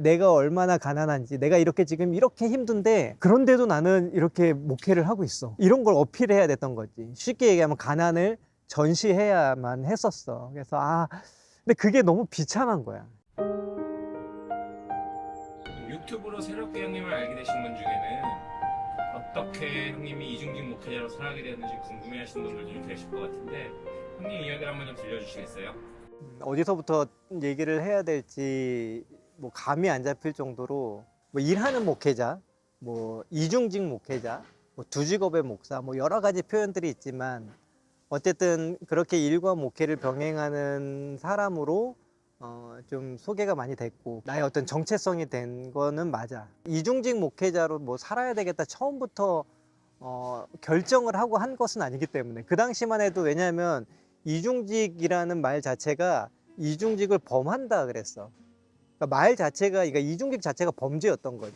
내가 얼마나 가난한지, 내가 이렇게 지금 이렇게 힘든데 그런데도 나는 이렇게 목회를 하고 있어, 이런 걸 어필해야 됐던 거지. 쉽게 얘기하면 가난을 전시해야만 했었어. 그래서 근데 그게 너무 비참한 거야. 유튜브로 새롭게 형님을 알게 되신 분 중에는 어떻게 형님이 이중직 목회자로 살아가게 되었는지 궁금해하시는 분들도 좀 계실 것 같은데, 형님 이야기를 한번 좀 들려주시겠어요? 어디서부터 얘기를 해야 될지 뭐 감이 안 잡힐 정도로, 뭐 일하는 목회자, 뭐 이중직 목회자, 뭐 두 직업의 목사, 뭐 여러 가지 표현들이 있지만 어쨌든 그렇게 일과 목회를 병행하는 사람으로 좀 소개가 많이 됐고, 나의 어떤 정체성이 된 거는 맞아. 이중직 목회자로 뭐 살아야 되겠다 처음부터 결정을 하고 한 것은 아니기 때문에. 그 당시만 해도, 왜냐하면 이중직이라는 말 자체가 이중직을 범한다 그랬어. 그러니까 말 자체가, 그러니까 이중직 자체가 범죄였던 거지.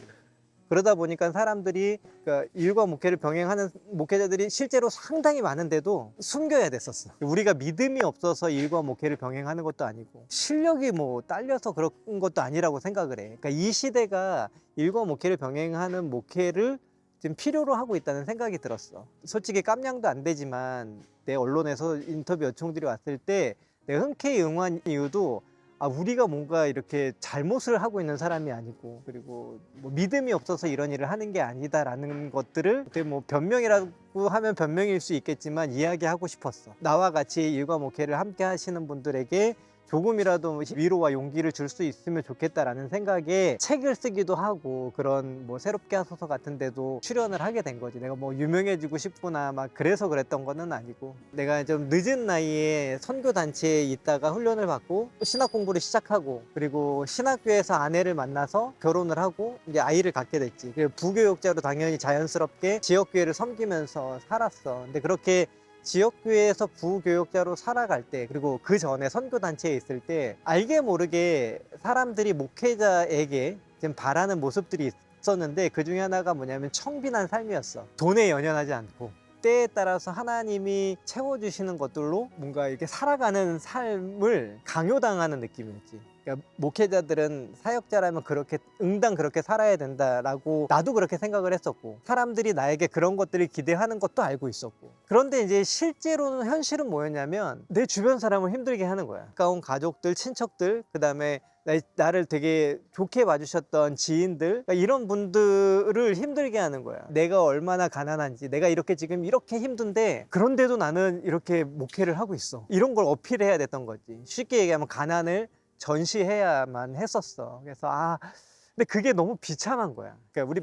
그러다 보니까 사람들이, 그러니까 일과 목회를 병행하는 목회자들이 실제로 상당히 많은데도 숨겨야 됐었어. 우리가 믿음이 없어서 일과 목회를 병행하는 것도 아니고 실력이 뭐 딸려서 그런 것도 아니라고 생각을 해. 그러니까 이 시대가 일과 목회를 병행하는 목회를 지금 필요로 하고 있다는 생각이 들었어. 솔직히 깜냥도 안 되지만 내 언론에서 인터뷰 요청들이 왔을 때 내가 흔쾌히 응한 이유도, 우리가 뭔가 이렇게 잘못을 하고 있는 사람이 아니고, 그리고 뭐 믿음이 없어서 이런 일을 하는 게 아니다라는 것들을, 그때 뭐 변명이라고 하면 변명일 수 있겠지만 이야기하고 싶었어. 나와 같이 일과 목회를 함께 하시는 분들에게 조금이라도 위로와 용기를 줄 수 있으면 좋겠다라는 생각에 책을 쓰기도 하고, 그런 뭐 새롭게 하소서 같은 데도 출연을 하게 된 거지. 내가 뭐 유명해지고 싶구나 막 그래서 그랬던 거는 아니고, 내가 좀 늦은 나이에 선교단체에 있다가 훈련을 받고 신학 공부를 시작하고, 그리고 신학교에서 아내를 만나서 결혼을 하고 이제 아이를 갖게 됐지. 부교육자로 당연히 자연스럽게 지역교회를 섬기면서 살았어. 근데 그렇게 지역교회에서 부교역자로 살아갈 때, 그리고 그 전에 선교단체에 있을 때 알게 모르게 사람들이 목회자에게 지금 바라는 모습들이 있었는데, 그 중에 하나가 뭐냐면 청빈한 삶이었어. 돈에 연연하지 않고 때에 따라서 하나님이 채워주시는 것들로 뭔가 이렇게 살아가는 삶을 강요당하는 느낌이었지. 그러니까 목회자들은 사역자라면 그렇게 응당 그렇게 살아야 된다라고 나도 그렇게 생각을 했었고, 사람들이 나에게 그런 것들을 기대하는 것도 알고 있었고. 그런데 이제 실제로는, 현실은 뭐였냐면 내 주변 사람을 힘들게 하는 거야. 가까운 가족들, 친척들, 그 다음에 나를 되게 좋게 봐주셨던 지인들, 그러니까 이런 분들을 힘들게 하는 거야. 내가 얼마나 가난한지, 내가 이렇게 지금 이렇게 힘든데 그런데도 나는 이렇게 목회를 하고 있어, 이런 걸 어필해야 됐던 거지. 쉽게 얘기하면 가난을 전시해야만 했었어. 그래서 근데 그게 너무 비참한 거야. 그러니까 우리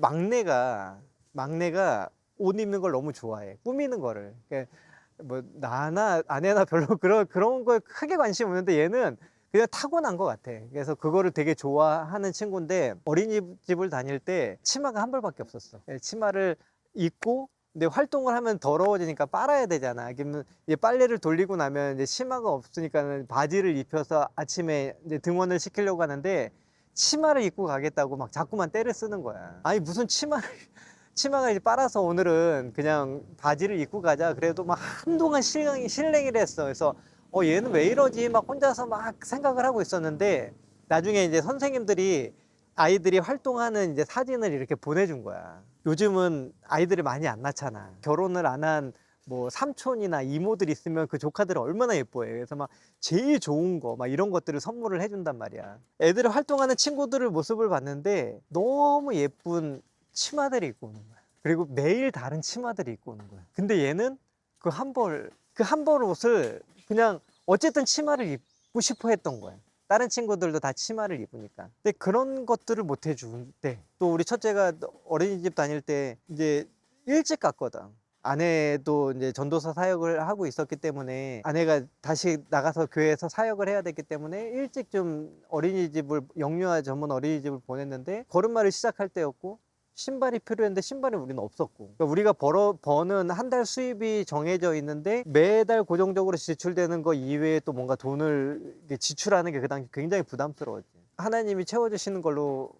막내가 옷 입는 걸 너무 좋아해, 꾸미는 거를. 그러니까 뭐 나나 아내나 별로 그런 거에 크게 관심 없는데 얘는 그냥 타고난 것 같아. 그래서 그거를 되게 좋아하는 친구인데, 어린이집을 다닐 때 치마가 한 벌밖에 없었어. 치마를 입고, 근데 활동을 하면 더러워지니까 빨아야 되잖아. 그러면 이제 빨래를 돌리고 나면 이제 치마가 없으니까는 바지를 입혀서 아침에 이제 등원을 시키려고 하는데, 치마를 입고 가겠다고 막 자꾸만 떼를 쓰는 거야. 아니 무슨 치마가 이제 빨아서 오늘은 그냥 바지를 입고 가자. 그래도 막 한동안 실랭이를 했어. 그래서 얘는 왜 이러지 막 혼자서 막 생각을 하고 있었는데, 나중에 이제 선생님들이 아이들이 활동하는 이제 사진을 이렇게 보내준 거야. 요즘은 아이들이 많이 안 낳잖아. 결혼을 안 한 뭐 삼촌이나 이모들 있으면 그 조카들을 얼마나 예뻐해. 그래서 막 제일 좋은 거 막 이런 것들을 선물을 해준단 말이야. 애들이 활동하는 친구들의 모습을 봤는데 너무 예쁜 치마들이 입고 오는 거야. 그리고 매일 다른 치마들이 입고 오는 거야. 근데 얘는 그 한 벌 옷을 그냥 어쨌든 치마를 입고 싶어 했던 거야. 다른 친구들도 다 치마를 입으니까. 근데 그런 것들을 못 해주는데, 또 우리 첫째가 어린이집 다닐 때 이제 일찍 갔거든. 아내도 이제 전도사 사역을 하고 있었기 때문에, 아내가 다시 나가서 교회에서 사역을 해야 됐기 때문에 일찍 좀 어린이집을, 영유아 전문 어린이집을 보냈는데, 걸음마를 시작할 때였고 신발이 필요했는데 신발이 우리는 없었고, 그러니까 우리가 버는 한 달 수입이 정해져 있는데 매달 고정적으로 지출되는 거 이외에 또 뭔가 돈을 지출하는 게 그 당시 굉장히 부담스러웠지. 하나님이 채워주시는 걸로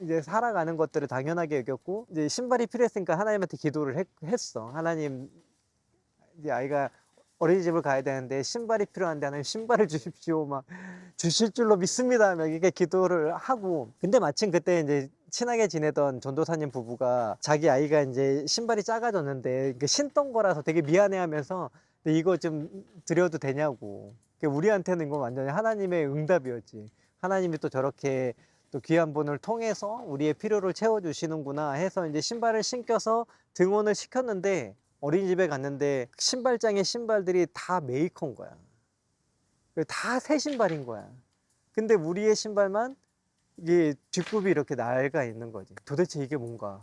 이제 살아가는 것들을 당연하게 여겼고, 이제 신발이 필요했으니까 하나님한테 기도를 했어. 하나님, 이제 아이가 어린이집을 가야 되는데 신발이 필요한데 하나님 신발을 주십시오. 막 주실 줄로 믿습니다. 막 이렇게 기도를 하고. 근데 마침 그때 이제 친하게 지내던 전도사님 부부가 자기 아이가 이제 신발이 작아졌는데 이게 신던 거라서 되게 미안해하면서 근데 이거 좀 드려도 되냐고. 우리한테는 이건 완전히 하나님의 응답이었지. 하나님이 또 저렇게 또 귀한 분을 통해서 우리의 필요를 채워주시는구나 해서 이제 신발을 신겨서 등원을 시켰는데 어린이집에 갔는데 신발장에 신발들이 다 메이커인 거야. 다 새 신발인 거야. 근데 우리의 신발만 이게 뒷굽이 이렇게 낡아 있는 거지. 도대체 이게 뭔가.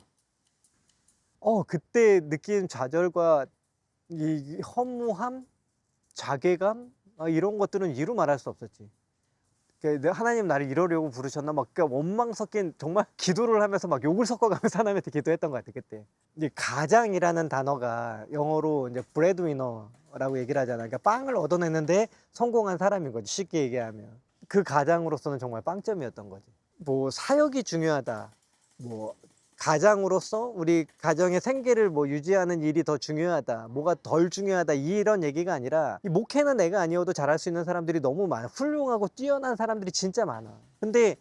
그때 느낀 좌절과 이 허무함, 자괴감 이런 것들은 이루 말할 수 없었지. 하나님 나를 이러려고 부르셨나 막 원망 섞인 정말 기도를 하면서 막 욕을 섞어가면서 하나님한테 기도했던 것 같아 그때. 이제 가장이라는 단어가 영어로 이제 브레드위너라고 얘기를 하잖아. 그러니까 빵을 얻어냈는데 성공한 사람인 거지 쉽게 얘기하면. 그 가장으로서는 정말 빵점이었던 거지. 뭐 사역이 중요하다. 뭐 가장으로서 우리 가정의 생계를 뭐 유지하는 일이 더 중요하다. 뭐가 덜 중요하다. 이런 얘기가 아니라 이 목회는 내가 아니어도 잘할 수 있는 사람들이 너무 많아. 훌륭하고 뛰어난 사람들이 진짜 많아. 근데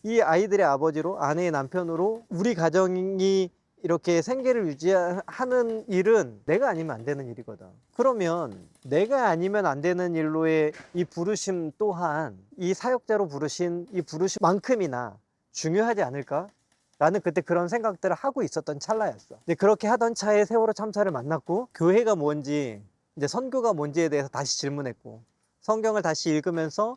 이 아이들의 아버지로 아내의 남편으로 우리 가정이 이렇게 생계를 유지하는 일은 내가 아니면 안 되는 일이거든. 그러면 내가 아니면 안 되는 일로의 이 부르심 또한 이 사역자로 부르신 이 부르심만큼이나 중요하지 않을까? 나는 그때 그런 생각들을 하고 있었던 찰나였어. 근데 그렇게 하던 차에 세월호 참사를 만났고 교회가 뭔지 이제 선교가 뭔지에 대해서 다시 질문했고 성경을 다시 읽으면서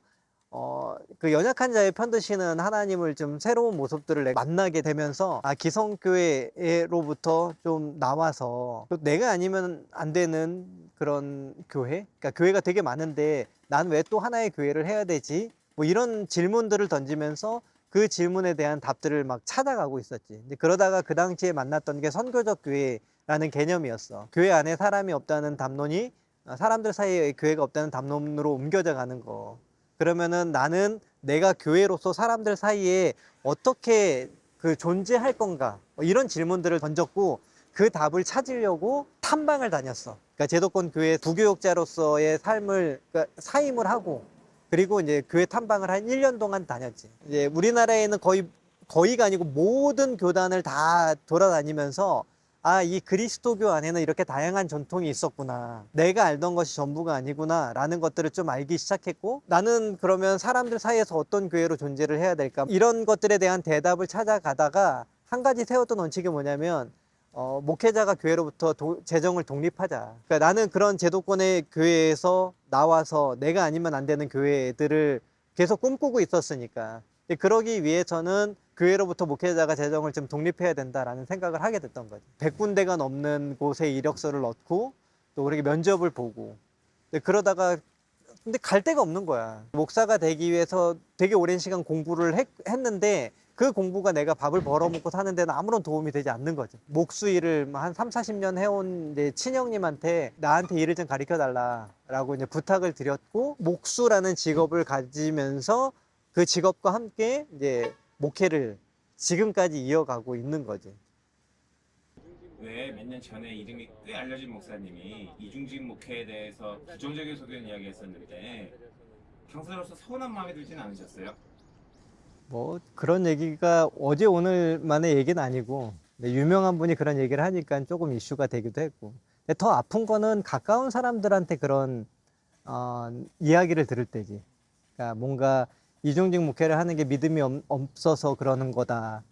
그 연약한 자의 편 드시는 하나님을 좀 새로운 모습들을 만나게 되면서 기성교회로부터 좀 나와서 내가 아니면 안 되는 그런 교회, 그러니까 교회가 되게 많은데 난 왜 또 하나의 교회를 해야 되지? 뭐 이런 질문들을 던지면서 그 질문에 대한 답들을 막 찾아가고 있었지. 근데 그러다가 그 당시에 만났던 게 선교적 교회라는 개념이었어. 교회 안에 사람이 없다는 담론이 사람들 사이에 교회가 없다는 담론으로 옮겨져 가는 거. 그러면은 나는 내가 교회로서 사람들 사이에 어떻게 그 존재할 건가? 이런 질문들을 던졌고 그 답을 찾으려고 탐방을 다녔어. 그러니까 제도권 교회 부교육자로서의 삶을 그러니까 사임을 하고 그리고 이제 교회 탐방을 한 1년 동안 다녔지. 이제 우리나라에는 거의가 아니고 모든 교단을 다 돌아다니면서 이 그리스도교 안에는 이렇게 다양한 전통이 있었구나. 내가 알던 것이 전부가 아니구나. 라는 것들을 좀 알기 시작했고 나는 그러면 사람들 사이에서 어떤 교회로 존재를 해야 될까? 이런 것들에 대한 대답을 찾아가다가 한 가지 세웠던 원칙이 뭐냐면 목회자가 교회로부터 재정을 독립하자. 그러니까 나는 그런 제도권의 교회에서 나와서 내가 아니면 안 되는 교회들을 계속 꿈꾸고 있었으니까. 그러기 위해서는 교회로부터 목회자가 재정을 좀 독립해야 된다라는 생각을 하게 됐던 거지. 100군데가 넘는 곳에 이력서를 넣고 또 그렇게 면접을 보고. 그러다가 근데 갈 데가 없는 거야. 목사가 되기 위해서 되게 오랜 시간 공부를 했는데 그 공부가 내가 밥을 벌어먹고 사는 데는 아무런 도움이 되지 않는 거지. 목수 일을 한 3, 40년 해온 이제 친형님한테 나한테 일을 좀 가르쳐 달라라고 이제 부탁을 드렸고 목수라는 직업을 가지면서 그 직업과 함께 이제 목회를 지금까지 이어가고 있는 거지. 왜 몇 년 전에 이름이 꽤 알려진 목사님이 이중직 목회에 대해서 부정적인 소견 이야기했었는데 당사자로서 서운한 마음이 들지는 않으셨어요? 뭐 그런 얘기가 어제 오늘만의 얘기는 아니고 유명한 분이 그런 얘기를 하니까 조금 이슈가 되기도 했고 근데 더 아픈 거는 가까운 사람들한테 그런 이야기를 들을 때지. 그러니까 뭔가 이중직 목회를 하는 게 믿음이 없어서 그러는 거다.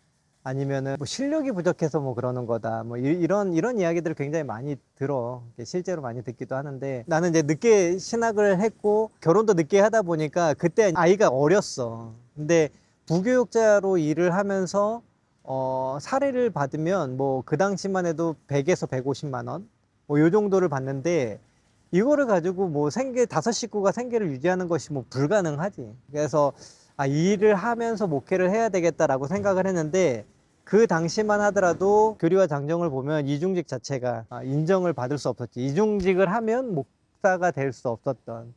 아니면은 뭐 실력이 부족해서 뭐 그러는 거다. 뭐 이런 이야기들을 굉장히 많이 들어. 실제로 많이 듣기도 하는데 나는 이제 늦게 신학을 했고 결혼도 늦게 하다 보니까 그때 아이가 어렸어. 근데 부교육자로 일을 하면서 사례를 받으면 뭐 그 당시만 해도 100에서 150만 원 뭐 요 정도를 받는데 이거를 가지고 뭐 다섯 식구가 생계를 유지하는 것이 뭐 불가능하지. 그래서 이 일을 하면서 목회를 해야 되겠다라고 생각을 했는데 그 당시만 하더라도 교리와 장정을 보면 이중직 자체가 인정을 받을 수 없었지. 이중직을 하면 목사가 될 수 없었던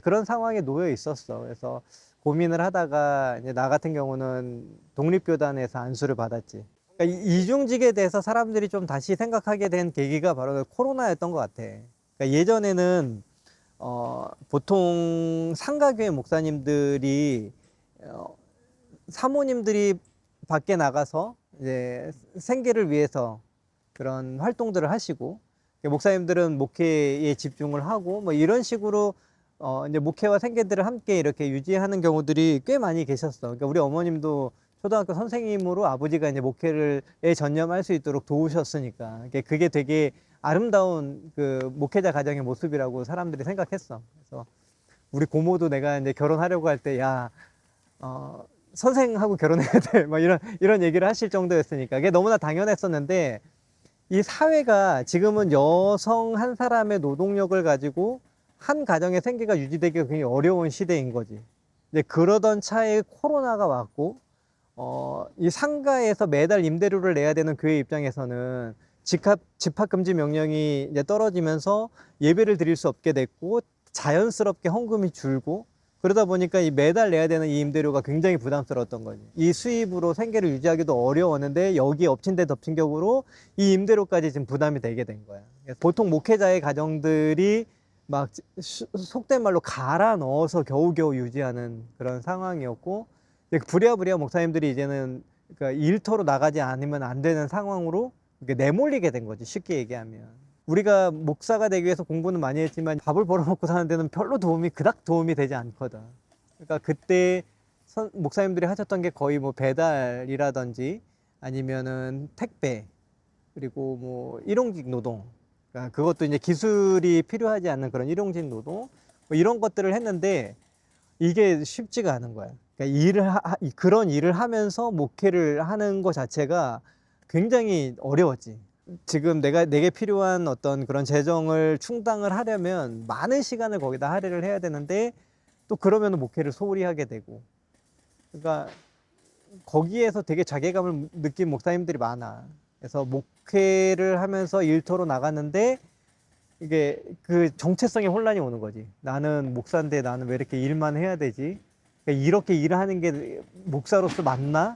그런 상황에 놓여 있었어. 그래서 고민을 하다가 이제 나 같은 경우는 독립교단에서 안수를 받았지. 그러니까 이중직에 대해서 사람들이 좀 다시 생각하게 된 계기가 바로 코로나였던 것 같아. 그러니까 예전에는 보통 상가교회 목사님들이 사모님들이 밖에 나가서 이제 생계를 위해서 그런 활동들을 하시고 목사님들은 목회에 집중을 하고 뭐 이런 식으로 이제 목회와 생계들을 함께 이렇게 유지하는 경우들이 꽤 많이 계셨어. 그러니까 우리 어머님도 초등학교 선생님으로 아버지가 이제 목회를 전념할 수 있도록 도우셨으니까 그게 되게 아름다운 그 목회자 가정의 모습이라고 사람들이 생각했어. 그래서 우리 고모도 내가 이제 결혼하려고 할 때 야, 선생하고 결혼해야 돼. 막 이런 얘기를 하실 정도였으니까 그게 너무나 당연했었는데 이 사회가 지금은 여성 한 사람의 노동력을 가지고 한 가정의 생계가 유지되기가 굉장히 어려운 시대인 거지. 이제 그러던 차에 코로나가 왔고, 이 상가에서 매달 임대료를 내야 되는 교회 입장에서는 집합금지 명령이 이제 떨어지면서 예배를 드릴 수 없게 됐고, 자연스럽게 헌금이 줄고, 그러다 보니까 이 매달 내야 되는 이 임대료가 굉장히 부담스러웠던 거지. 이 수입으로 생계를 유지하기도 어려웠는데 여기 엎친 데 덮친 격으로 이 임대료까지 지금 부담이 되게 된 거야. 보통 목회자의 가정들이 막 속된 말로 갈아 넣어서 겨우겨우 유지하는 그런 상황이었고 부랴부랴 목사님들이 이제는 그러니까 일터로 나가지 않으면 안 되는 상황으로 내몰리게 된 거지, 쉽게 얘기하면. 우리가 목사가 되기 위해서 공부는 많이 했지만 밥을 벌어먹고 사는 데는 별로 그닥 도움이 되지 않거든. 그러니까 그때 목사님들이 하셨던 게 거의 뭐 배달이라든지 아니면은 택배 그리고 뭐 일용직 노동, 그러니까 그것도 이제 기술이 필요하지 않는 그런 일용직 노동 뭐 이런 것들을 했는데 이게 쉽지가 않은 거야. 그러니까 그런 일을 하면서 목회를 하는 것 자체가 굉장히 어려웠지. 지금 내게 필요한 어떤 그런 재정을 충당을 하려면 많은 시간을 거기다 할애를 해야 되는데 또 그러면 목회를 소홀히 하게 되고, 그러니까 거기에서 되게 자괴감을 느낀 목사님들이 많아. 그래서 목회를 하면서 일터로 나갔는데 이게 그 정체성의 혼란이 오는 거지. 나는 목사인데 나는 왜 이렇게 일만 해야 되지? 그러니까 이렇게 일을 하는 게 목사로서 맞나?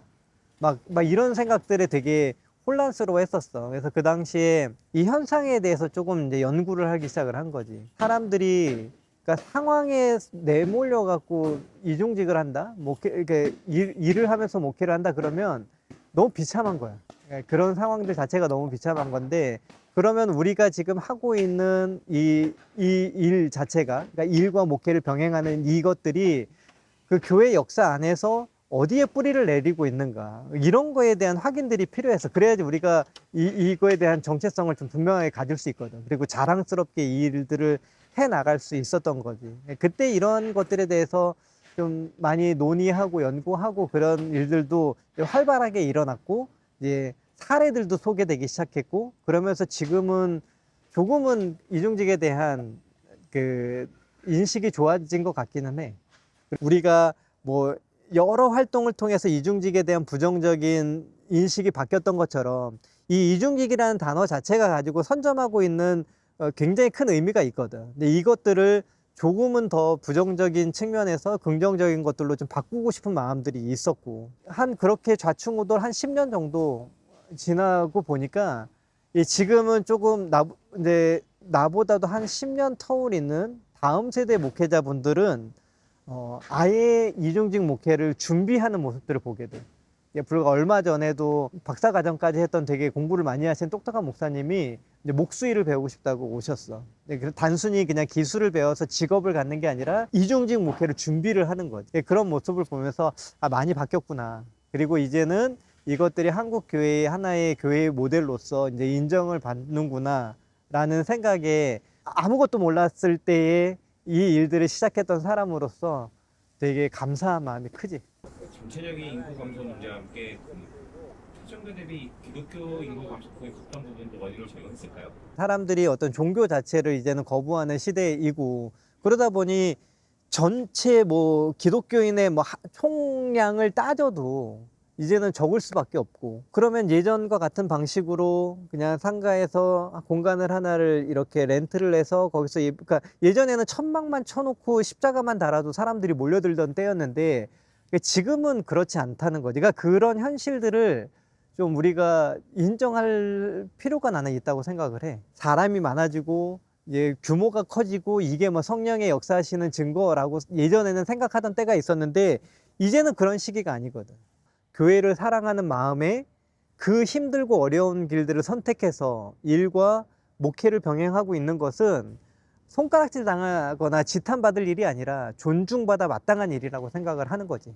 막 이런 생각들에 되게 혼란스러워 했었어. 그래서 그 당시에 이 현상에 대해서 조금 이제 연구를 하기 시작을 한 거지. 사람들이 그러니까 상황에 내몰려 갖고 이중직을 한다, 이렇게 일을 하면서 목회를 한다 그러면 너무 비참한 거야. 그러니까 그런 상황들 자체가 너무 비참한 건데, 그러면 우리가 지금 하고 있는 이 일 자체가, 그러니까 일과 목회를 병행하는 이것들이 그 교회 역사 안에서 어디에 뿌리를 내리고 있는가, 이런 거에 대한 확인들이 필요해서 그래야지 우리가 이거에 대한 정체성을 좀 분명하게 가질 수 있거든. 그리고 자랑스럽게 이 일들을 해 나갈 수 있었던 거지. 그때 이런 것들에 대해서 좀 많이 논의하고 연구하고 그런 일들도 활발하게 일어났고 이제 사례들도 소개되기 시작했고, 그러면서 지금은 조금은 이중직에 대한 그 인식이 좋아진 것 같기는 해. 우리가 뭐 여러 활동을 통해서 이중직에 대한 부정적인 인식이 바뀌었던 것처럼 이 이중직이라는 단어 자체가 가지고 선점하고 있는 굉장히 큰 의미가 있거든. 근데 이것들을 조금은 더 부정적인 측면에서 긍정적인 것들로 좀 바꾸고 싶은 마음들이 있었고, 그렇게 좌충우돌 한 10년 정도 지나고 보니까 지금은 조금 이제 나보다도 한 10년 터울 있는 다음 세대 목회자분들은 아예 이중직 목회를 준비하는 모습들을 보게 돼. 불과 얼마 전에도 박사과정까지 했던 되게 공부를 많이 하신 똑똑한 목사님이 이제 목수일을 배우고 싶다고 오셨어. 단순히 그냥 기술을 배워서 직업을 갖는 게 아니라 이중직 목회를 준비를 하는 거지. 그런 모습을 보면서 많이 바뀌었구나. 그리고 이제는 이것들이 한국 교회의 하나의 교회의 모델로서 이제 인정을 받는구나 라는 생각에, 아무것도 몰랐을 때에 이 일들을 시작했던 사람으로서 되게 감사한 마음이 크지. 전체적인 인구 감소 문제와 함께 초정교 대비 기독교 인구 감소폭이 컸던 부분도 어디로 적용했을까요? 사람들이 어떤 종교 자체를 이제는 거부하는 시대이고, 그러다 보니 전체 뭐 기독교인의 뭐 총량을 따져도 이제는 적을 수밖에 없고, 그러면 예전과 같은 방식으로 그냥 상가에서 공간을 하나를 이렇게 렌트를 해서 거기서 그러니까 예전에는 천막만 쳐놓고 십자가만 달아도 사람들이 몰려들던 때였는데 지금은 그렇지 않다는 거지. 그러니까 그런 현실들을 좀 우리가 인정할 필요가 나는 있다고 생각을 해. 사람이 많아지고 이제 규모가 커지고 이게 뭐 성령의 역사하시는 증거라고 예전에는 생각하던 때가 있었는데 이제는 그런 시기가 아니거든. 교회를 사랑하는 마음에 그 힘들고 어려운 길들을 선택해서 일과 목회를 병행하고 있는 것은 손가락질 당하거나 지탄받을 일이 아니라 존중받아 마땅한 일이라고 생각을 하는 거지.